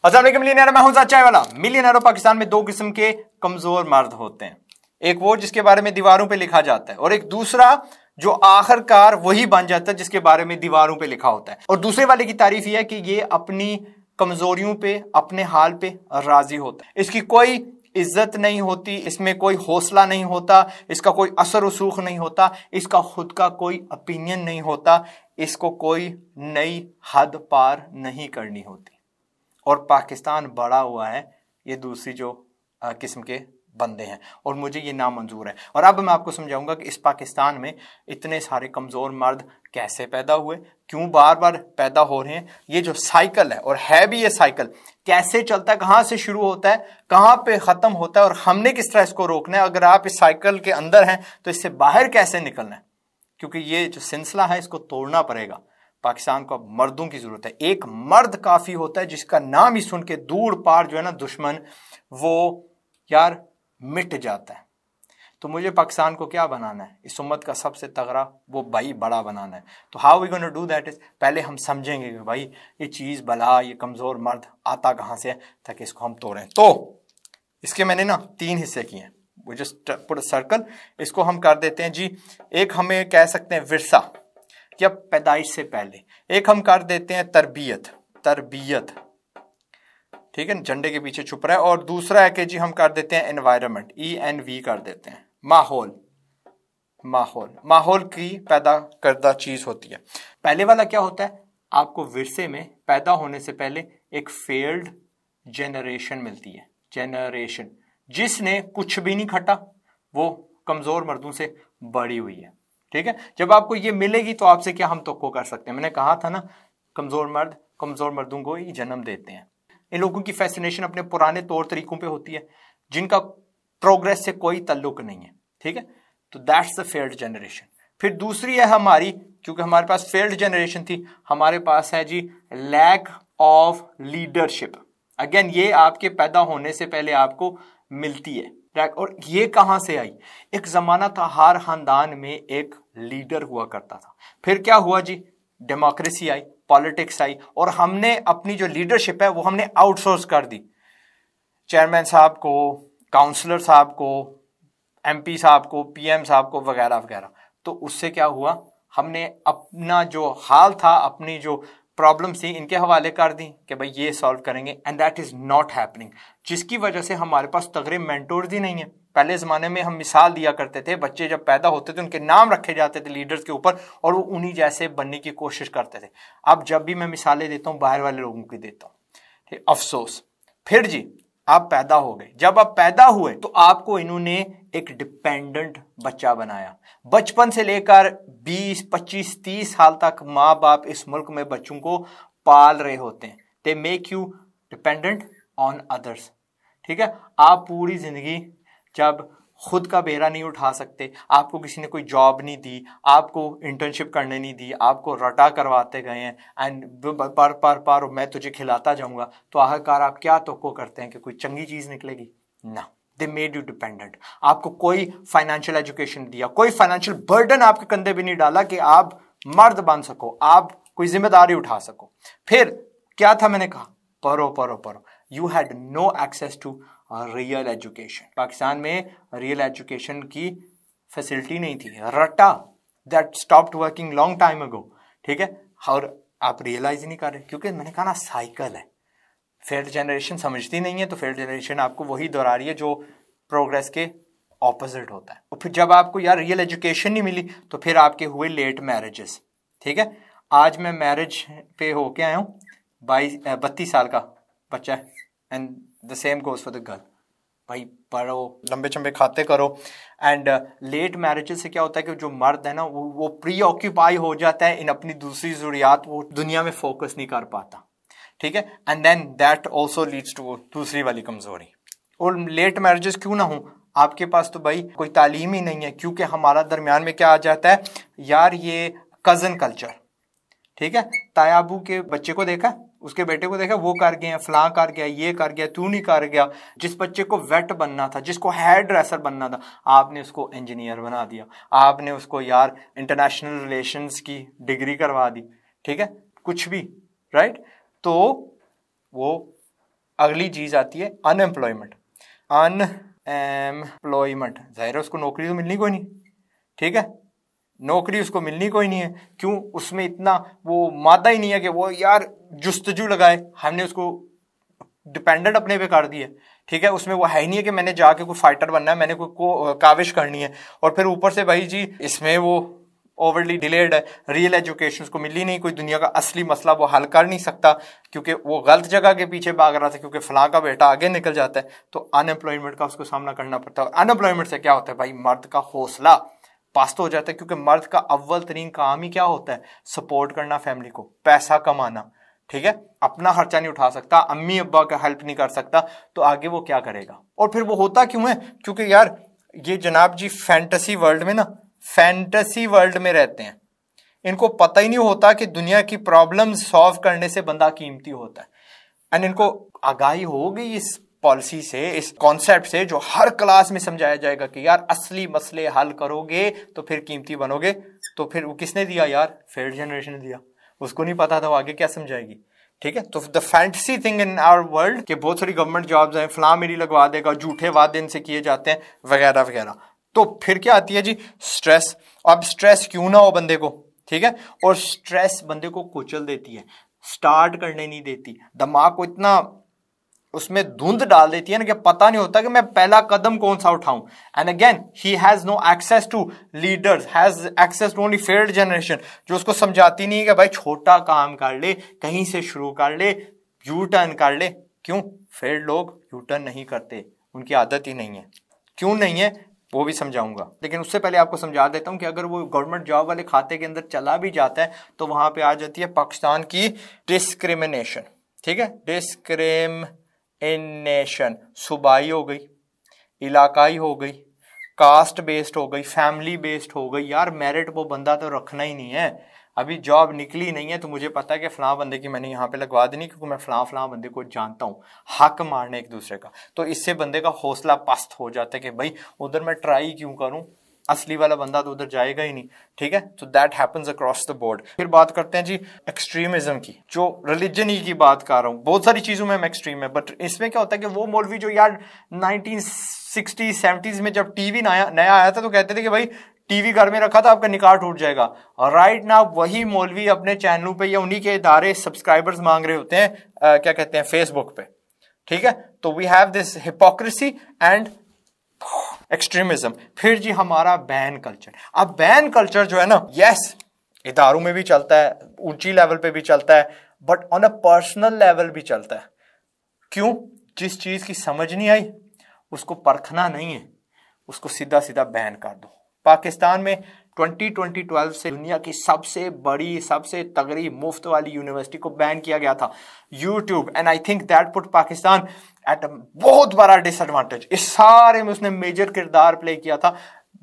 अस्सलाम वालेकुम मिलियनेयर, मैं हूं साद चाय वाला। मिलियनेयर पाकिस्तान में दो किस्म के कमजोर मर्द होते हैं, एक वो जिसके बारे में दीवारों पे लिखा जाता है और एक दूसरा जो आखिरकार वही बन जाता है जिसके बारे में दीवारों पे लिखा होता है। और दूसरे वाले की तारीफ यह है कि ये अपनी कमजोरियों पे, अपने हाल पे राजी होता है, इसकी कोई इज्जत नहीं होती, इसमें कोई हौसला नहीं होता, इसका कोई असर रसूख नहीं होता, इसका खुद का कोई ओपिनियन नहीं होता, इसको कोई नई हद पार नहीं करनी होती। और पाकिस्तान बड़ा हुआ है ये दूसरी जो किस्म के बंदे हैं और मुझे ये नामंजूर है। और अब मैं आपको समझाऊंगा कि इस पाकिस्तान में इतने सारे कमज़ोर मर्द कैसे पैदा हुए, क्यों बार बार पैदा हो रहे हैं, ये जो साइकिल है और है भी ये साइकिल कैसे चलता है, कहाँ से शुरू होता है, कहाँ पे ख़त्म होता है और हमने किस तरह इसको रोकना है। अगर आप इस साइकिल के अंदर हैं तो इससे बाहर कैसे निकलना है, क्योंकि ये जो सिलसिला है इसको तोड़ना पड़ेगा। पाकिस्तान को अब मर्दों की जरूरत है, एक मर्द काफी होता है जिसका नाम ही सुन के दूर पार जो है ना दुश्मन वो यार मिट जाता है। तो मुझे पाकिस्तान को क्या बनाना है, इस उम्मत का सबसे तगड़ा वो भाई बड़ा बनाना है। तो how we gonna do that is, पहले हम समझेंगे कि भाई ये चीज भला, ये कमजोर मर्द आता कहां से है ताकि इसको हम तोड़ें। तो इसके मैंने ना 3 हिस्से किए हैं, वो जस्ट पुट सर्कल, इसको हम कर देते हैं जी। एक हमें कह सकते हैं विरसा या पैदाइश से पहले, एक हम कर देते हैं तरबियत, ठीक है, झंडे के पीछे छुप रहा है। और दूसरा है कि जी हम कर देते हैं एनवायरनमेंट, ENV कर देते हैं, माहौल की पैदा करदा चीज होती है। पहले वाला क्या होता है, आपको विरसे में पैदा होने से पहले एक फेल्ड जनरेशन मिलती है, जनरेशन जिसने कुछ भी नहीं खटा, वो कमजोर मर्दों से बड़ी हुई है। ठीक है, जब आपको ये मिलेगी तो आपसे क्या हम तो कर सकते हैं। मैंने कहा था ना, कमजोर मर्दों को ही जन्म देते हैं। इन लोगों की फैसिनेशन अपने पुराने तौर तरीकों पे होती है जिनका प्रोग्रेस से कोई ताल्लुक नहीं है। ठीक है, तो दैट्स द फेल्ड जनरेशन। फिर दूसरी है हमारी, क्योंकि हमारे पास फेल्ड जनरेशन थी, हमारे पास है जी लैक ऑफ लीडरशिप। अगेन ये आपके पैदा होने से पहले आपको मिलती है। और ये कहां से आई, एक जमाना था हर खानदान में एक लीडर हुआ करता था। फिर क्या हुआ जी, डेमोक्रेसी आई, पॉलिटिक्स आई और हमने अपनी जो लीडरशिप है वो हमने आउटसोर्स कर दी चेयरमैन साहब को, काउंसलर साहब को, MP साहब को, PM साहब को वगैरह वगैरह। तो उससे क्या हुआ, हमने अपना जो हाल था, अपनी जो प्रॉब्लम्स थी इनके हवाले कर दी कि भाई ये सॉल्व करेंगे, and that is not happening, जिसकी वजह से हमारे पास तगड़े मेंटोर्स ही नहीं है। पहले जमाने में हम मिसाल दिया करते थे, बच्चे जब पैदा होते थे उनके नाम रखे जाते थे लीडर्स के ऊपर और वो उन्हीं जैसे बनने की कोशिश करते थे। अब जब भी मैं मिसालें देता हूँ बाहर वाले लोगों की देता हूँ, अफसोस। फिर जी आप पैदा हो गए, जब आप पैदा हुए तो आपको इन्होंने एक डिपेंडेंट बच्चा बनाया। बचपन से लेकर 20, 25, 30 साल तक माँ बाप इस मुल्क में बच्चों को पाल रहे होते हैं। They make you dependent on others. ठीक है, आप पूरी जिंदगी जब खुद का बेड़ा नहीं उठा सकते, आपको किसी ने कोई जॉब नहीं दी, आपको इंटर्नशिप करने नहीं दी, आपको रटा करवाते गए हैं एंड पर मैं तुझे खिलाता जाऊंगा, तो आखिरकार आप क्या तो करते हैं कि कोई चंगी चीज निकलेगी ना। दे मेड यू डिपेंडेंट, आपको कोई फाइनेंशियल एजुकेशन दिया, कोई फाइनेंशियल बर्डन आपके कंधे भी नहीं डाला कि आप मर्द बन सको, आप कोई जिम्मेदारी उठा सको। फिर क्या था, मैंने कहा पढ़ो, you had no access to real education. Pakistan में रियल एजुकेशन की फैसिलिटी नहीं थी, रट्टा that stopped working long time ago. ठीक है, और आप रियलाइज ही नहीं कर रहे, क्योंकि मैंने कहा ना साइकिल है। फेल्ड जनरेशन समझती नहीं है, तो फेल्ड जनरेशन आपको वही दोहरा रही है जो प्रोग्रेस के ऑपोजिट होता है। और फिर जब आपको यार रियल एजुकेशन नहीं मिली तो फिर आपके हुए लेट मैरिजेस। ठीक है, आज मैं मैरिज पे होके आया हूँ, 32 साल का बच्चा है, and the same goes for the girl. भाई पढ़ो, लंबे चंबे खाते करो। एंड लेट मैरिजेस से क्या होता है कि जो मर्द है ना वो प्री ऑक्यूपाई हो जाता है इन अपनी दूसरी जरूरियात, वो दुनिया में फोकस नहीं कर पाता। ठीक है, and then that also leads to दूसरी वाली कमजोरी। और लेट मैरिजेस क्यों ना हो, आपके पास तो भाई कोई तालीम ही नहीं है, क्योंकि हमारा दरमियान में क्या आ जाता है यार, ये कजन कल्चर। ठीक है, तायाबू के बच्चे को देखा, उसके बेटे को देखा, वो कर गया, फलां कर गया, ये कर गया, तू नहीं कर गया। जिस बच्चे को वेट बनना था, जिसको हेयर ड्रेसर बनना था, आपने उसको इंजीनियर बना दिया, आपने उसको यार इंटरनेशनल रिलेशंस की डिग्री करवा दी। ठीक है, कुछ भी, राइट। तो वो अगली चीज आती है अनएम्प्लॉयमेंट। अनएम्प्लॉयमेंट, जाहिर है उसको नौकरी तो मिलनी कोई नहीं, ठीक है, नौकरी उसको मिलनी कोई नहीं है। क्यों? उसमें इतना वो मादा ही नहीं है कि वो यार जुस्तजू लगाए, हमने उसको डिपेंडेंट अपने पे कर दिया, ठीक है, उसमें वो है ही नहीं है कि मैंने जाके कोई फाइटर बनना है, मैंने कोई काविश करनी है। और फिर ऊपर से भाई जी इसमें वो ओवरली डिलेड है, रियल एजुकेशन उसको मिली नहीं, कोई दुनिया का असली मसला वो हल कर नहीं सकता क्योंकि वो गलत जगह के पीछे भाग रहा था, क्योंकि फलां का बेटा आगे निकल जाता है, तो अनएम्प्लॉयमेंट का उसको सामना करना पड़ता है। अनएम्प्लॉयमेंट से क्या होता है भाई, मर्द का हौसला पास्त हो जाता है, क्योंकि मर्द का अव्वल तरीन काम ही क्या होता है, सपोर्ट करना फैमिली को, पैसा कमाना, ठीक है, अपना खर्चा नहीं उठा सकता, अम्मी अब्बा का हेल्प नहीं कर सकता, तो आगे वो क्या करेगा। और फिर वो होता क्यों है, क्योंकि यार ये जनाब जी फैंटेसी वर्ल्ड में ना, फैंटेसी वर्ल्ड में रहते हैं, इनको पता ही नहीं होता कि दुनिया की प्रॉब्लम सॉल्व करने से बंदा कीमती होता है। एंड इनको आगाही हो गई इस पॉलिसी से, इस कॉन्सेप्ट से, जो हर क्लास में समझाया जाएगा कि यार असली मसले हल करोगे तो फिर कीमती बनोगे। तो फिर वो किसने दिया यार, फेल्ड जनरेशन ने दिया, उसको नहीं पता था वो आगे क्या समझाएगी, ठीक है। तो the fantasy thing in our world कि बहुत सारी गवर्नमेंट जॉब्स हैं, फलां मेरी लगवा देगा, झूठे वादे इनसे किए जाते हैं वगैरह वगैरह। तो फिर क्या आती है जी, स्ट्रेस। अब स्ट्रेस क्यों ना हो बंदे को, ठीक है, और स्ट्रेस बंदे को कुचल देती है, स्टार्ट करने नहीं देती, दिमाग को इतना उसमें धुंध डाल देती है ना कि पता नहीं होता कि मैं पहला कदम कौन सा उठाऊं। And again he has no access to leaders, has access to only failed generation, जो उसको समझाती नहीं है कि भाई छोटा काम कर ले, कहीं से शुरू कर ले, यू टर्न कर ले। क्यों? फेल्ड लोग यू टर्न नहीं करते, उनकी आदत ही नहीं है। क्यों नहीं है वो भी समझाऊंगा, लेकिन उससे पहले आपको समझा देता हूं कि अगर वो गवर्नमेंट जॉब वाले खाते के अंदर चला भी जाता है तो वहां पे आ जाती है पाकिस्तान की डिस्क्रिमिनेशन, ठीक है, डिस्क्रिमिनेशन, सूबाई हो गई, इलाकाई हो गई, कास्ट बेस्ड हो गई, फैमिली बेस्ड हो गई। यार मेरिट वो बंदा तो रखना ही नहीं है, अभी जॉब निकली नहीं है तो मुझे पता है कि फलां बंदे की मैंने यहाँ पे लगवा देनी, क्योंकि मैं फलां बंदे को जानता हूँ, हक मारने एक दूसरे का, तो इससे बंदे का हौसला पस्त हो जाता है कि भाई उधर मैं ट्राई क्यों करूँ, असली वाला बंदा तो उधर जाएगा ही नहीं, ठीक है। तो that happens across the board. फिर बात करते हैं जी एक्सट्रीमिज्म की, जो रिलीजन ही की बात कर रहा हूँ, बहुत सारी चीजों में हम एक्सट्रीम है, बट इसमें क्या होता है कि वो मौलवी जो यार 1960s 70s में जब टीवी नया आया था तो कहते थे कि भाई टीवी घर में रखा था आपका निकाह टूट जाएगा, और राइट नाउ वही मौलवी अपने चैनलों पे या उन्हीं के इदारे सब्सक्राइबर्स मांग रहे होते हैं क्या कहते हैं फेसबुक पे, ठीक है। तो we have this hypocrisy and extremism. फिर जी हमारा बैन कल्चर। अब बैन कल्चर जो है ना, यस इदारों में भी चलता है, ऊंची लेवल पे भी चलता है, but on a personal level भी चलता है। क्यों? जिस चीज की समझ नहीं आई उसको परखना नहीं है, उसको सीधा सीधा बैन कर दो। पाकिस्तान में 2012 से दुनिया की सबसे बड़ी सबसे तगड़ी मुफ्त वाली यूनिवर्सिटी को बैन किया गया था, YouTube, and I think that put Pakistan at बहुत बड़ा डिसएडवांटेज। इस सारे में उसने मेजर किरदार प्ले किया था।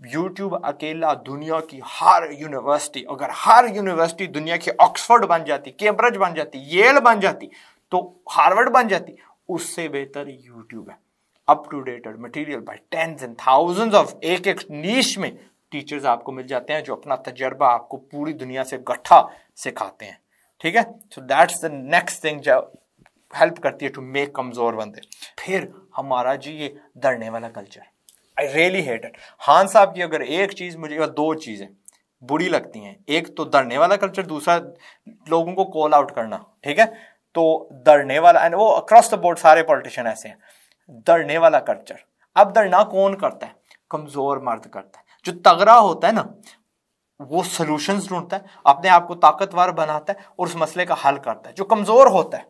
यूट्यूब अकेला दुनिया की हर यूनिवर्सिटी, अगर हर यूनिवर्सिटी दुनिया की ऑक्सफोर्ड बन जाती, कैम्ब्रिज बन जाती, येल बन जाती, तो हार्वर्ड बन जाती, उससे बेहतर यूट्यूब है। Up to dated material by tens and thousands of एक नीश में टीचर्स आपको मिल जाते हैं जो अपना तजर्बा आपको पूरी दुनिया से गट्ठा सिखाते हैं, ठीक है। So that's the next thing जो हेल्प करती है टू मेक कमजोर बंदे। फिर हमारा जी ये डरने वाला culture, I really hate it. Khan साहब की अगर एक चीज मुझे, या दो चीजें बुरी लगती हैं, एक तो डरने वाला कल्चर, दूसरा लोगों को कॉल आउट करना, ठीक है। तो डरने वाला, एंड वो अक्रॉस द बोर्ड सारे पॉलिटिशियन ऐसे हैं, डरने वाला कल्चर। अब डरना कौन करता है? कमजोर मर्द करता है। जो तगड़ा होता है ना वो सॉल्यूशंस ढूंढता है, अपने आप को ताकतवर बनाता है और उस मसले का हल करता है। जो कमजोर होता है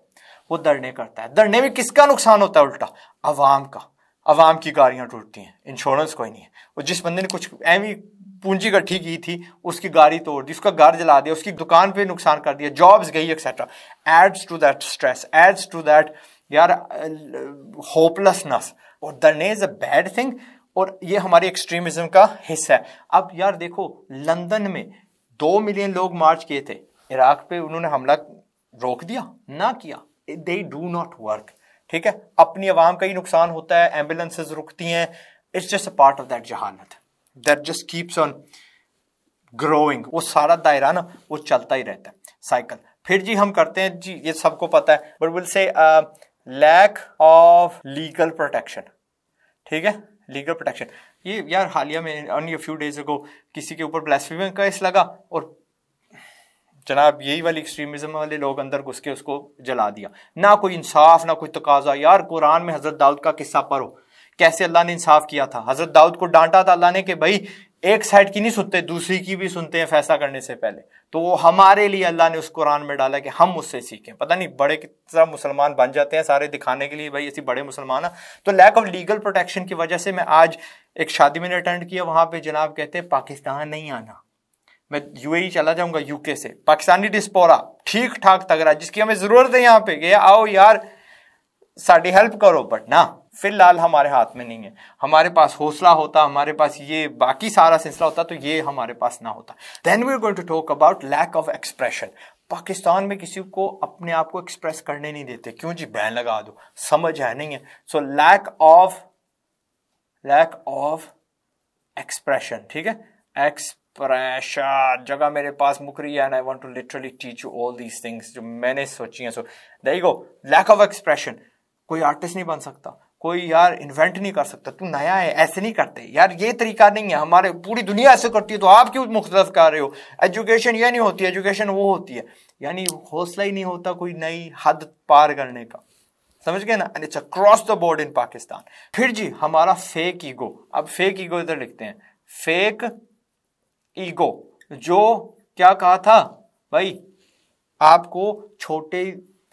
वो डरने करता है। डरने में किसका नुकसान होता है? उल्टा अवाम का। अवाम की गाड़ियां टूटती हैं, इंश्योरेंस कोई नहीं है। और जिस बंदे ने कुछ ऐवी पूंजी इकट्ठी की थी उसकी गाड़ी तोड़ दी, उसका घर जला दिया, उसकी दुकान पे नुकसान कर दिया, जॉब्स गई etcetera, adds to that stress, adds to that यार होपलेसनेस। और डरने इज अ बैड थिंग, और ये हमारी एक्सट्रीमिज्म का हिस्सा है। अब यार देखो लंदन में 2 मिलियन लोग मार्च किए थे, इराक पे उन्होंने हमला रोक दिया ना किया, दे डू नॉट वर्क, ठीक है। अपनी आवाम का ही नुकसान होता है, एम्बुलेंसेस रुकती हैं, it's just a part of that जहालत that just keeps on growing. वो सारा दायरा ना वो चलता ही रहता है, साइकिल। फिर जी हम करते हैं जी, ये सबको पता है, but will say lack of legal protection, ठीक है, लीगल प्रोटेक्शन। ये यार हालिया में only a few days ago किसी के ऊपर ब्लास्फेमी का केस लगा और जनाब यही वाली एक्सट्रीमिज्म वाले लोग अंदर घुस के उसको जला दिया। ना कोई इंसाफ ना कोई तकाजा। यार कुरान में हजरत दाऊद का किस्सा पढ़ो, कैसे अल्लाह ने इंसाफ किया था। हजरत दाऊद को डांटा था अल्लाह ने कि भाई एक साइड की नहीं सुनते, दूसरी की भी सुनते हैं फैसला करने से पहले। तो वो हमारे लिए अल्लाह ने उस कुरान में डाला कि हम उससे सीखें। पता नहीं बड़े कितना मुसलमान बन जाते हैं सारे दिखाने के लिए भाई ऐसे बड़े मुसलमान हैं। तो लैक ऑफ लीगल प्रोटेक्शन की वजह से मैं आज एक शादी मैंने अटेंड किया, वहां पे जनाब कहते हैं पाकिस्तान नहीं आना, मैं यूएई चला जाऊंगा यूके से। पाकिस्तानी डिस्पोरा ठीक ठाक तगड़ा जिसकी हमें जरूरत है यहाँ पे कि आओ यार साड़ी हेल्प करो, बट ना फिलहाल हमारे हाथ में नहीं है। हमारे पास हौसला होता, हमारे पास ये बाकी सारा सिलसिला होता तो ये हमारे पास ना होता। Then we are going to talk about lack of expression. Pakistan में किसी को अपने आप को एक्सप्रेस करने नहीं देते, क्यों जी, बैन लगा दो, समझ है नहीं है। सो लैक ऑफ एक्सप्रेशन, ठीक है, एक्सप्रेशन जगह मेरे पास मुकरी है and I want to literally teach you all these things जो मैंने सोची हैं। So there you go, lack of expression. कोई आर्टिस्ट नहीं बन सकता, कोई यार इन्वेंट नहीं कर सकता, तू नया है, ऐसे नहीं करते यार, ये तरीका नहीं है, हमारे पूरी दुनिया ऐसे करती है तो आप क्यों मुख्तलिफ कर रहे हो। एजुकेशन ये नहीं होती, एजुकेशन वो होती है। यानी हौसला ही नहीं होता कोई नई हद पार करने का, समझ गए ना। And it's across the board in Pakistan. फिर जी हमारा फेक ईगो। अब फेक ईगो इधर लिखते हैं, फेक ईगो जो क्या कहा था भाई, आपको छोटे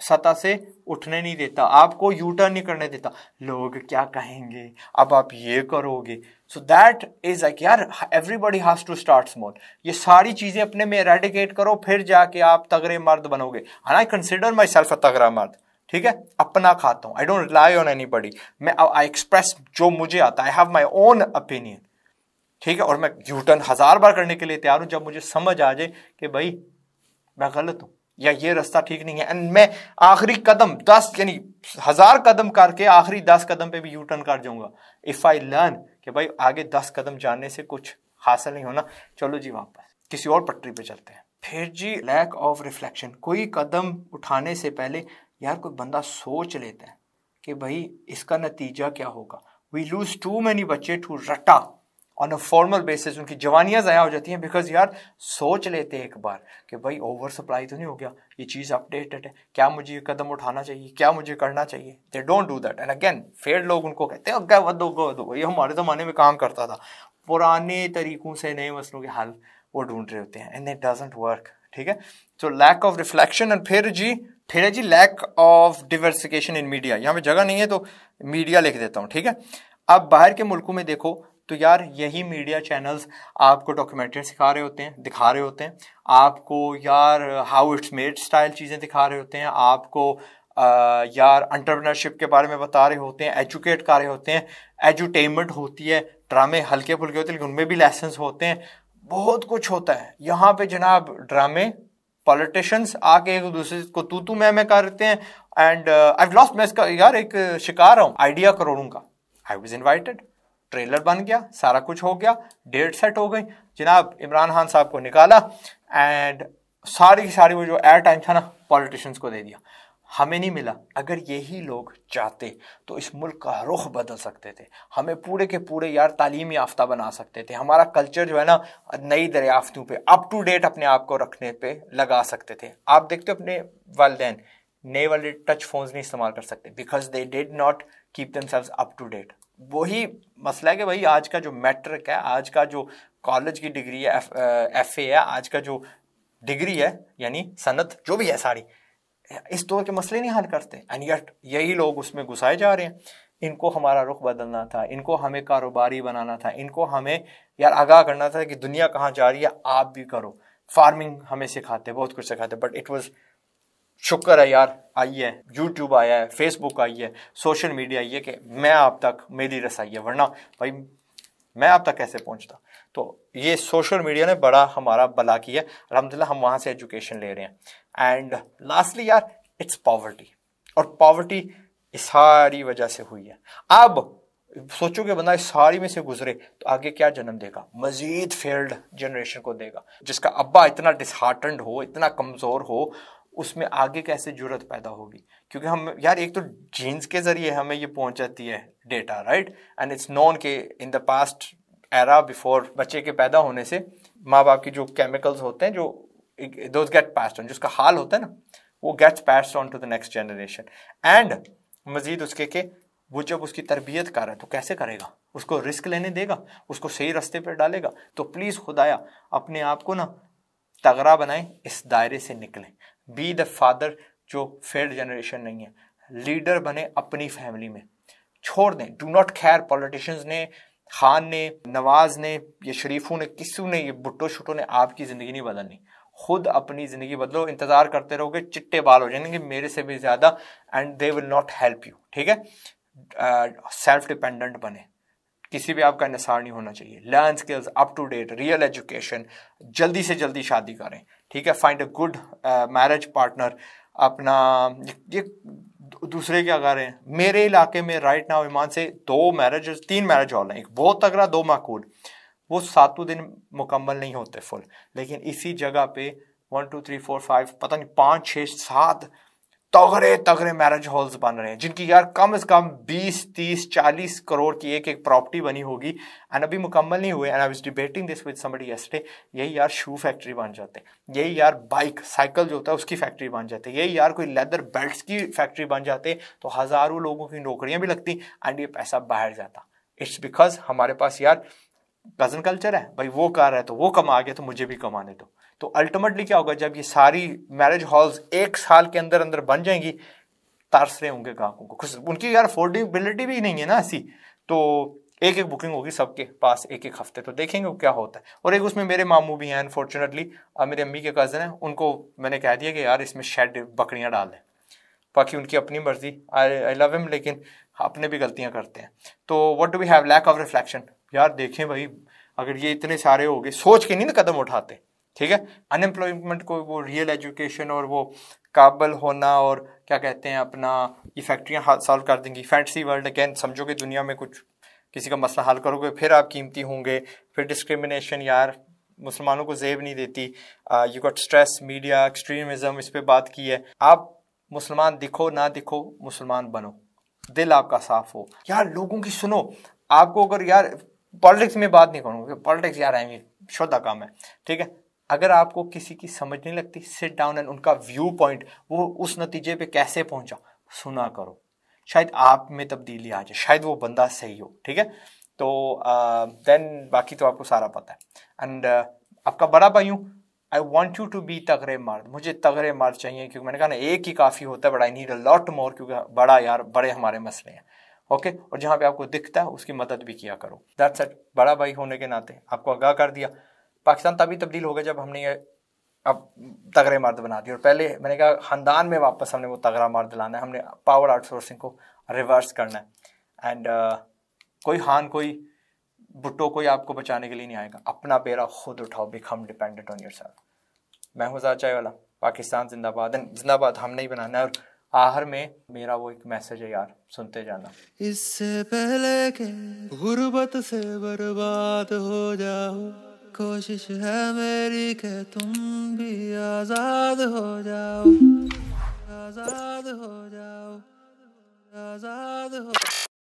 सतह से उठने नहीं देता, आपको यू टर्न नहीं करने देता। लोग क्या कहेंगे, अब आप ये करोगे। सो दैट इज लाइक यार everybody has to start small. ये सारी चीजें अपने में एरेडिकेट करो, फिर जाके आप तगड़े मर्द बनोगे। And I consider myself a तगड़ा मर्द, ठीक है, अपना खाता हूं, I don't rely on anybody. मैं आई एक्सप्रेस जो मुझे आता, I have my own opinion, ठीक है। और मैं यू टर्न 1000 बार करने के लिए तैयार हूं जब मुझे समझ आ जाए कि भाई मैं गलत हूं या ये रास्ता ठीक नहीं है। एंड मैं आखिरी कदम 10 यानी 1000 कदम करके आखिरी 10 कदम पे भी यू टर्न कर जाऊंगा। इफ आई लर्न कि भाई आगे 10 कदम जाने से कुछ हासिल नहीं होना, चलो जी वापस किसी और पटरी पे चलते हैं। फिर जी लैक ऑफ रिफ्लेक्शन। कोई कदम उठाने से पहले यार कोई बंदा सोच लेता है कि भाई इसका नतीजा क्या होगा। वी लूज टू मैनी बच्चे टू रटा ऑन अ फॉर्मल बेसिस, उनकी जवानियां ज़ाया हो जाती हैं बिकॉज यार सोच लेते हैं एक बार कि भाई ओवर सप्लाई तो नहीं हो गया, ये चीज़ अपडेटेड है, क्या मुझे ये कदम उठाना चाहिए, क्या मुझे करना चाहिए। They don't do that. And again फेड लोग उनको कहते हैं क्या वदो, ये हमारे ज़माने में काम करता था। पुराने तरीकों से नए मसलों के हल वो ढूंढ रहे होते हैं एंड इट डजंट वर्क, ठीक है। So lack of reflection. And फिर है जी lack of diversification in media. यहाँ पे जगह नहीं है तो मीडिया लिख देता हूँ, ठीक है। अब बाहर के मुल्कों में देखो तो यार यही मीडिया चैनल्स आपको डॉक्यूमेंट्री सिखा रहे होते हैं, दिखा रहे होते हैं आपको यार हाउ इट्स मेड स्टाइल चीज़ें दिखा रहे होते हैं आपको, यार एंटरप्रेन्योरशिप के बारे में बता रहे होते हैं, एजुकेट कर रहे होते हैं, एजुटेनमेंट होती है, ड्रामे हल्के फुल्के होते हैं लेकिन उनमें भी लेसन्स होते हैं, बहुत कुछ होता है यहाँ पे जनाब। ड्रामे पॉलिटिशियंस आके एक दूसरे को तू मैं करते हैं। एंड आई लॉस्ट, मैं इसका यार एक शिकार हूँ आइडिया करोड़ों का। आई वाज इनवाइटेड, ट्रेलर बन गया, सारा कुछ हो गया, डेट सेट हो गई जनाब, इमरान खान साहब को निकाला एंड सारी की सारी वो जो एयर टाइम था ना पॉलिटिशियंस को दे दिया, हमें नहीं मिला। अगर यही लोग चाहते तो इस मुल्क का रुख बदल सकते थे, हमें पूरे के पूरे यार तालीम याफ्ता बना सकते थे, हमारा कल्चर जो है ना नई दरियाफ्तों पे अप टू डेट अपने आप को रखने पे लगा सकते थे। आप देखते हो अपने वालिदैन नए वाले टच फोन्स नहीं इस्तेमाल कर सकते because they did not keep themselves up to date. वही मसला है कि भाई आज का जो मैट्रिक है, आज का जो कॉलेज की डिग्री है, FA है, आज का जो डिग्री है यानी सनत जो भी है सारी, इस दौर के मसले नहीं हल करते एंड यट यही लोग उसमें घुसाए जा रहे हैं। इनको हमारा रुख बदलना था, इनको हमें कारोबारी बनाना था, इनको हमें यार आगाह करना था कि दुनिया कहाँ जा रही है, आप भी करो। फार्मिंग हमें सिखाते, बहुत कुछ सिखाते, बट इट वाज शुक्र है यार आई है, यूट्यूब आया है, फेसबुक आई है, सोशल मीडिया आई है कि मैं आप तक मेरी रसाई है, वरना भाई मैं आप तक कैसे पहुंचता। तो ये सोशल मीडिया ने बड़ा हमारा भला किया, अल्हम्दुलिल्लाह हम वहाँ से एजुकेशन ले रहे हैं। एंड लास्टली यार इट्स पॉवर्टी, और पॉवर्टी इस सारी वजह से हुई है। अब सोचो कि बंदा इस सारी में से गुजरे तो आगे क्या जन्म देगा, मजीद फेल्ड जनरेशन को देगा, जिसका अब्बा इतना डिसहार्टन्ड हो, इतना कमज़ोर हो, उसमें आगे कैसे जुर्रत पैदा होगी। क्योंकि हम यार एक तो जीन्स के जरिए हमें ये पहुंच जाती है data, right, and it's known के in the past era before बच्चे के पैदा होने से माँ बाप की जो केमिकल्स होते हैं जो दोज गेट पास्ड ऑन, जिसका हाल होता है ना वो gets passed on to the next generation. And Majeed उसके के वो जब उसकी तरबियत कर रहा है तो कैसे करेगा, उसको रिस्क लेने देगा, उसको सही रास्ते पर डालेगा। तो प्लीज खुदाया अपने आप को ना तगड़ा बनाएं, इस दायरे से निकलें, बी द फादर जो फेल्ड जनरेशन नहीं है, लीडर बने अपनी फैमिली में, छोड़ दें, डू नॉट केयर पॉलिटिशियंस ने, खान ने, नवाज ने, ये शरीफों ने, किसी ने, ये भुट्टो शुट्टो ने आपकी जिंदगी नहीं बदलनी, खुद अपनी जिंदगी बदलो। इंतजार करते रहोगे चिट्टे बाल हो जाएंगे मेरे से भी ज्यादा and they will not help you, ठीक है। सेल्फ डिपेंडेंट बने, किसी भी आपका इंसार नहीं होना चाहिए, learn skills up to date, real education, जल्दी से जल्दी शादी करें, ठीक है, find a good marriage partner. अपना ये दूसरे क्या कर रहे हैं, मेरे इलाके में राइट नाउ ईमान से 3 मैरिज हॉल हैं, एक बहुत तगड़ा, 2 माकूल, वो 7 दिन मुकम्मल नहीं होते फुल, लेकिन इसी जगह पे 1 2 3 4 5 पता नहीं 5 6 7 तगड़े तगड़े मैरिज हॉल्स बन रहे हैं, जिनकी यार कम से कम 20 30 40 करोड़ की एक एक प्रॉपर्टी बनी होगी एंड अभी मुकम्मल नहीं हुए। And I was debating this with somebody yesterday, यही यार शू फैक्ट्री बन जाते, यही यार बाइक साइकिल जो होता है उसकी फैक्ट्री बन जाते, यही यार कोई लेदर बेल्ट्स की फैक्ट्री बन जाते, तो हजारों लोगों की नौकरियां भी लगती एंड ये पैसा बाहर जाता। इट्स बिकॉज हमारे पास यार कजन कल्चर है, भाई वो कर रहा है तो वो कमा गया तो मुझे भी कमाने दो। तो अल्टीमेटली क्या होगा, जब ये सारी मैरिज हॉल्स 1 साल के अंदर अंदर बन जाएंगी, तरस रहे होंगे ग्राहकों को, कुछ उनकी यार अफोर्डेबिलिटी भी नहीं है ना ऐसी, तो एक एक बुकिंग होगी सबके पास एक एक हफ्ते, तो देखेंगे क्या होता है। और एक उसमें मेरे मामू भी हैं अनफॉर्चुनेटली, मेरे अम्मी के कज़न हैं, उनको मैंने कह दिया कि यार इसमें शेड बकरियां डाल दें, बाकी उनकी अपनी मर्जी, आई लव हिम, लेकिन अपने भी गलतियां करते हैं। तो what do we have, lack of reflection. यार देखें भाई, अगर ये इतने सारे हो गए, सोच के नहीं ना कदम उठाते, ठीक है। अनएम्प्लॉयमेंट को वो रियल एजुकेशन और वो काबल होना और क्या कहते हैं अपना, ये फैक्ट्रियाँ सॉल्व कर देंगी। फैंटेसी वर्ल्ड अगेन, समझो कि दुनिया में कुछ किसी का मसला हल करोगे फिर आप कीमती होंगे। फिर डिस्क्रिमिनेशन, यार मुसलमानों को जेब नहीं देती, you got stress, media extremism, इस पे बात की है। आप मुसलमान दिखो ना दिखो, मुसलमान बनो, दिल आपका साफ हो, यार लोगों की सुनो। आपको अगर यार पॉलिटिक्स में बात नहीं करूँगा, पॉलिटिक्स यार है शुद्ध काम है, ठीक है। अगर आपको किसी की समझ नहीं लगती, सिट डाउन एंड उनका व्यू पॉइंट, वो उस नतीजे पे कैसे पहुंचा, सुना करो, शायद आप में तब्दीली आ जाए, शायद वो बंदा सही हो, ठीक है। तो देन बाकी तो आपको सारा पता है। एंड आपका बड़ा भाई हूँ, I want you to be तगड़े मर्द, मुझे तगड़े मर्द चाहिए, क्योंकि मैंने कहा ना एक ही काफ़ी होता है, but I need a lot more, क्योंकि बड़ा यार बड़े हमारे मसले हैं, ओके। और जहाँ पे आपको दिखता है उसकी मदद भी किया करो, दैट्स इट। बड़ा भाई होने के नाते आपको आगाह कर दिया। पाकिस्तान तभी तब्दील हो गया जब हमने ये अब तगड़े मर्द बना दिए, और पहले मैंने कहा खानदान में वापस हमने वो तगड़ा मर्द लाना है, हमने पावर आउटसोर्सिंग को रिवर्स करना है। एंड कोई खान कोई भुट्टो कोई आपको बचाने के लिए नहीं आएगा, अपना बेड़ा खुद उठाओ, बिकम डिपेंडेंट ऑन योरसेल्फ। मैं हूँ ज़ाद चाय वाला, पाकिस्तान जिंदाबाद, जिंदाबाद हमने ही बनाना है। और आखिर में मेरा वो एक मैसेज है यार, सुनते जाना। इससे पहले के गुर्बत से बर्बाद हो जाओ, कोशिश है मेरी कि तुम भी आजाद हो जाओ, आजाद हो जाओ, आजाद हो